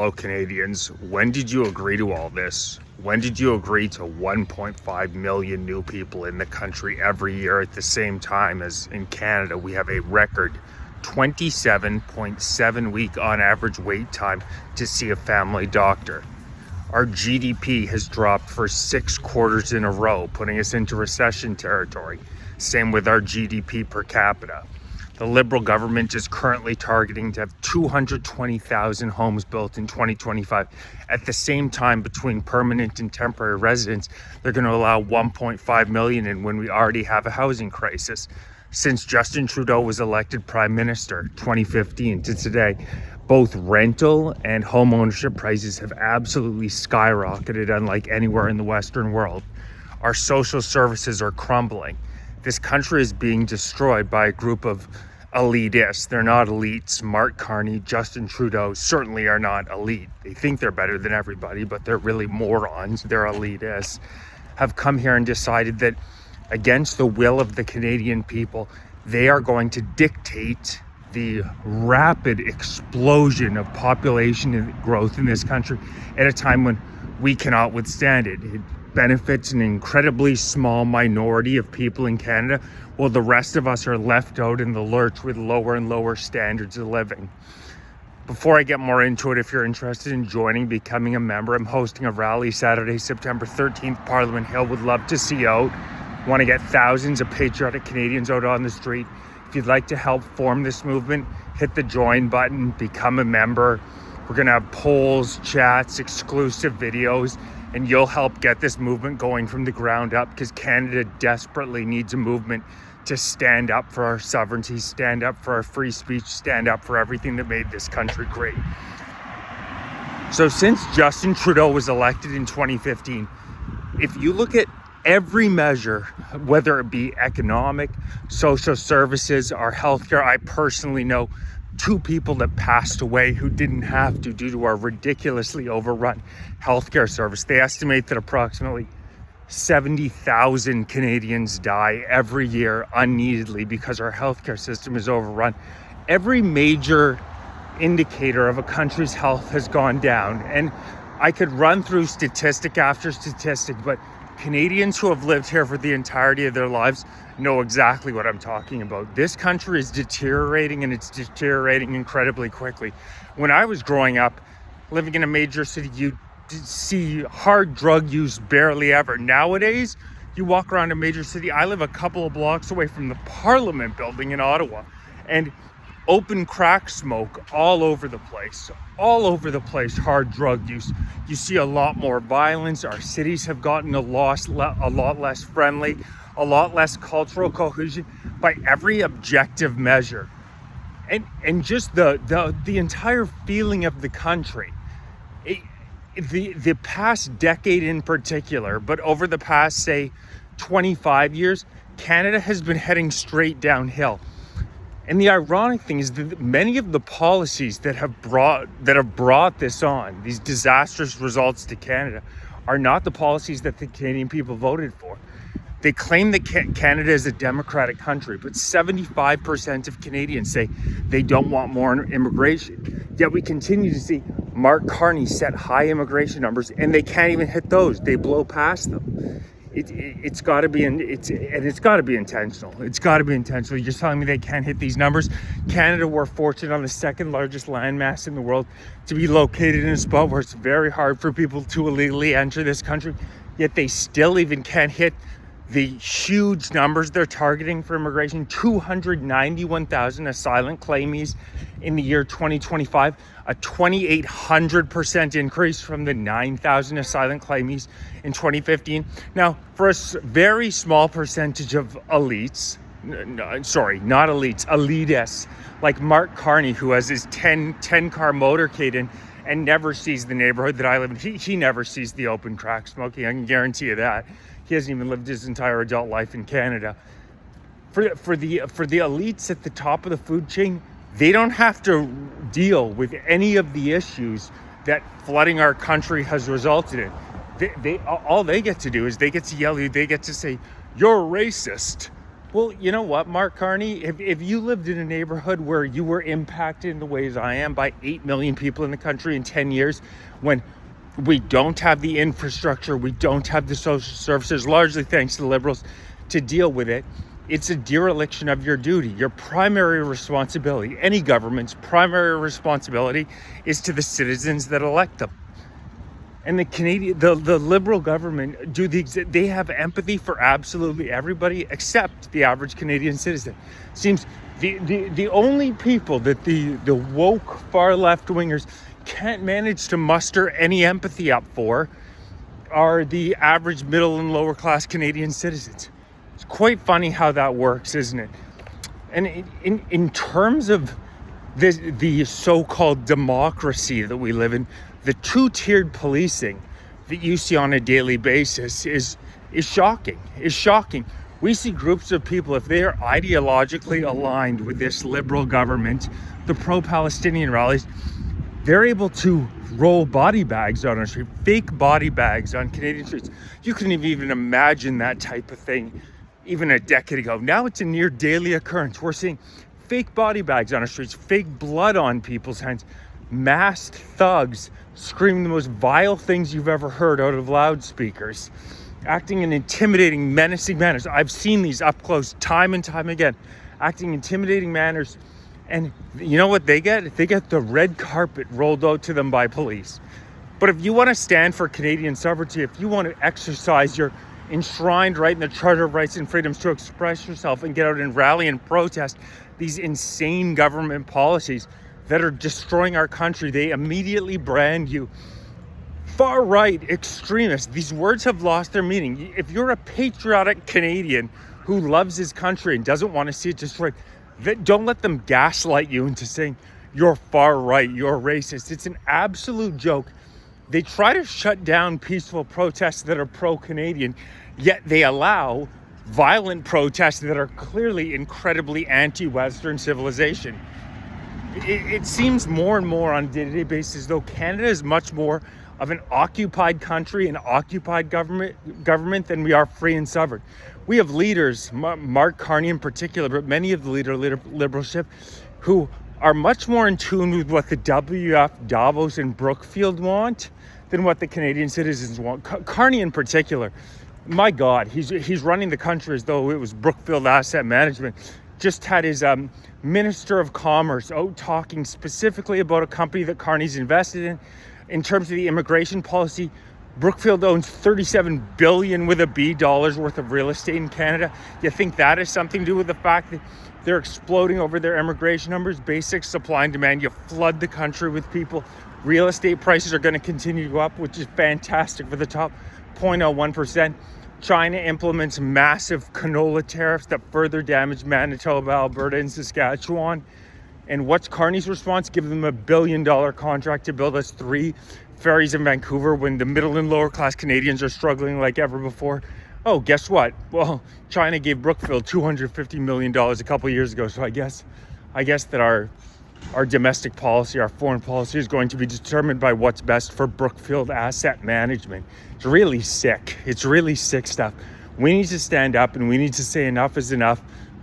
Hello, Canadians. When did you agree to all this? When did you agree to 1.5 million new people in the country every year at the same time as in Canada? We have a record 27.7 week on average wait time to see a family doctor. Our GDP has dropped for 6 quarters in a row, putting us into recession territory. Same with our GDP per capita. The Liberal government is currently targeting to have 220,000 homes built in 2025. At the same time, between permanent and temporary residents, they're going to allow 1.5 million in when we already have a housing crisis. Since Justin Trudeau was elected Prime Minister 2015 to today, both rental and home ownership prices have absolutely skyrocketed, unlike anywhere in the Western world. Our social services are crumbling. This country is being destroyed by a group of elitists. They're not elites. Mark Carney, Justin Trudeau certainly are not elite. They think they're better than everybody, but they're really morons. They're elitists. Have come here and decided that against the will of the Canadian people, they are going to dictate the rapid explosion of population growth in this country at a time when we cannot withstand it. It benefits an incredibly small minority of people in Canada, while the rest of us are left out in the lurch with lower and lower standards of living. Before I get more into it, if you're interested in becoming a member, I'm hosting a rally Saturday, September 13th, Parliament Hill. Would love to see you out. Want to get thousands of patriotic Canadians out on the street. If you'd like to help form this movement, hit the join button, become a member. We're going to have polls, chats, exclusive videos, and you'll help get this movement going from the ground up, because Canada desperately needs a movement to stand up for our sovereignty, stand up for our free speech, stand up for everything that made this country great. So since Justin Trudeau was elected in 2015, if you look at every measure, whether it be economic, social services, or healthcare, I personally know 2 people that passed away who didn't have to due to our ridiculously overrun healthcare service. They estimate that approximately 70,000 Canadians die every year unneededly because our healthcare system is overrun. Every major indicator of a country's health has gone down. And I could run through statistic after statistic, but Canadians who have lived here for the entirety of their lives know exactly what I'm talking about. This country is deteriorating, and it's deteriorating incredibly quickly. When I was growing up, living in a major city, you see hard drug use barely ever. Nowadays, you walk around a major city. I live a couple of blocks away from the Parliament building in Ottawa, and open crack smoke all over the place, hard drug use. You see a lot more violence. Our cities have gotten a lot less friendly, a lot less cultural cohesion by every objective measure. And just the entire feeling of the country. The past decade in particular, but over the past, say, 25 years, Canada has been heading straight downhill. And the ironic thing is that many of the policies that have brought this on, these disastrous results to Canada, are not the policies that the Canadian people voted for. They claim that Canada is a democratic country, but 75% of Canadians say they don't want more immigration. Yet we continue to see Mark Carney set high immigration numbers, and they can't even hit those. They blow past them. It's got to be intentional. It's got to be intentional. You're telling me they can't hit these numbers? Canada, we're fortunate on the second largest landmass in the world to be located in a spot where it's very hard for people to illegally enter this country. Yet they still even can't hit the huge numbers they're targeting for immigration. 291,000 asylum claimees in the year 2025, a 2,800% increase from the 9,000 asylum claimees in 2015. Now, for a very small percentage of elites, not elites, elitists, like Mark Carney, who has his 10-car motorcade in and never sees the neighborhood that I live in. He never sees the open crack smoking, I can guarantee you that. He hasn't even lived his entire adult life in Canada. For the elites at the top of the food chain, they don't have to deal with any of the issues that flooding our country has resulted in. All they get to do is they get to yell at you, they get to say, "You're racist." Well, you know what, Mark Carney? If you lived in a neighborhood where you were impacted in the ways I am by 8 million people in the country in 10 years, when we don't have the infrastructure, we don't have the social services, largely thanks to the Liberals, to deal with it, it's a dereliction of your duty. Your primary responsibility, any government's primary responsibility, is to the citizens that elect them. And the Liberal government they have empathy for absolutely everybody except the average Canadian citizen. Seems the only people that the woke far left wingers can't manage to muster any empathy up for are the average middle and lower class Canadian citizens. It's quite funny how that works, isn't it? And in terms of the so-called democracy that we live in, the two-tiered policing that you see on a daily basis is shocking. We see groups of people, if they are ideologically aligned with this Liberal government, the pro-Palestinian rallies, they're able to roll body bags on our street, fake body bags on Canadian streets. You couldn't even imagine that type of thing even a decade ago. Now it's a near daily occurrence. We're seeing fake body bags on our streets, fake blood on people's hands, masked thugs screaming the most vile things you've ever heard out of loudspeakers, acting in intimidating, menacing manners. I've seen these up close time and time again, acting intimidating manners. And you know what they get? They get the red carpet rolled out to them by police. But if you want to stand for Canadian sovereignty, if you want to exercise your enshrined right in the Charter of Rights and Freedoms to express yourself and get out and rally and protest these insane government policies that are destroying our country, they immediately brand you far-right extremist. These words have lost their meaning. If you're a patriotic Canadian who loves his country and doesn't want to see it destroyed, don't let them gaslight you into saying you're far-right, you're racist. It's an absolute joke. They try to shut down peaceful protests that are pro-Canadian, yet they allow violent protests that are clearly incredibly anti-Western civilization. It seems more and more on a day-to-day basis, though, Canada is much more of an occupied country, an occupied government than we are free and sovereign. We have leaders, Mark Carney in particular, but many of the liberalship, who are much more in tune with what the WF, Davos, and Brookfield want than what the Canadian citizens want. Carney in particular, my God, he's running the country as though it was Brookfield Asset Management. Just had his Minister of Commerce out talking specifically about a company that Carney's invested in terms of the immigration policy. Brookfield owns $37 billion with a B dollars worth of real estate in Canada. You think that has something to do with the fact that they're exploding over their immigration numbers? Basic supply and demand. You flood the country with people. Real estate prices are going to continue to go up, which is fantastic for the top 0.01%. China implements massive canola tariffs that further damage Manitoba, Alberta, and Saskatchewan. And what's Carney's response? Give them $1 billion contract to build us 3 ferries in Vancouver when the middle and lower class Canadians are struggling like ever before. Oh, guess what? Well, China gave Brookfield $250 million a couple of years ago. So I guess that our domestic policy, our foreign policy is going to be determined by what's best for Brookfield Asset Management. It's really sick. It's really sick stuff. We need to stand up and we need to say enough is enough.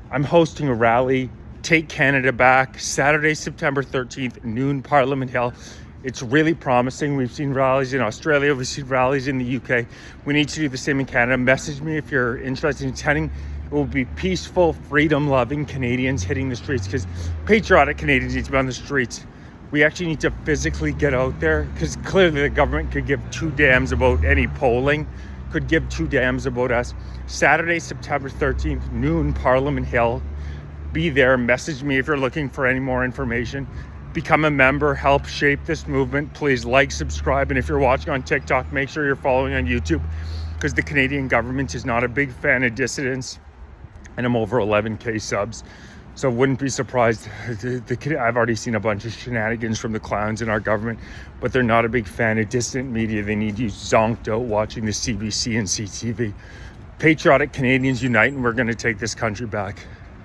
I'm hosting a rally, Take Canada Back, Saturday, September 13th, noon, Parliament Hill. It's really promising. We've seen rallies in Australia. We've seen rallies in the UK. We need to do the same in Canada. Message me if you're interested in attending. It will be peaceful, freedom-loving Canadians hitting the streets, because patriotic Canadians need to be on the streets. We actually need to physically get out there, because clearly the government could give 2 damns about any polling, could give 2 damns about us. Saturday, September 13th, noon, Parliament Hill. Be there. Message me if you're looking for any more information. Become a member. Help shape this movement. Please like, subscribe, and if you're watching on TikTok, make sure you're following on YouTube, because the Canadian government is not a big fan of dissidents. And I'm over 11K subs. So wouldn't be surprised. I've already seen a bunch of shenanigans from the clowns in our government, but they're not a big fan of dissident media. They need you zonked out watching the CBC and CTV. Patriotic Canadians unite, and we're going to take this country back.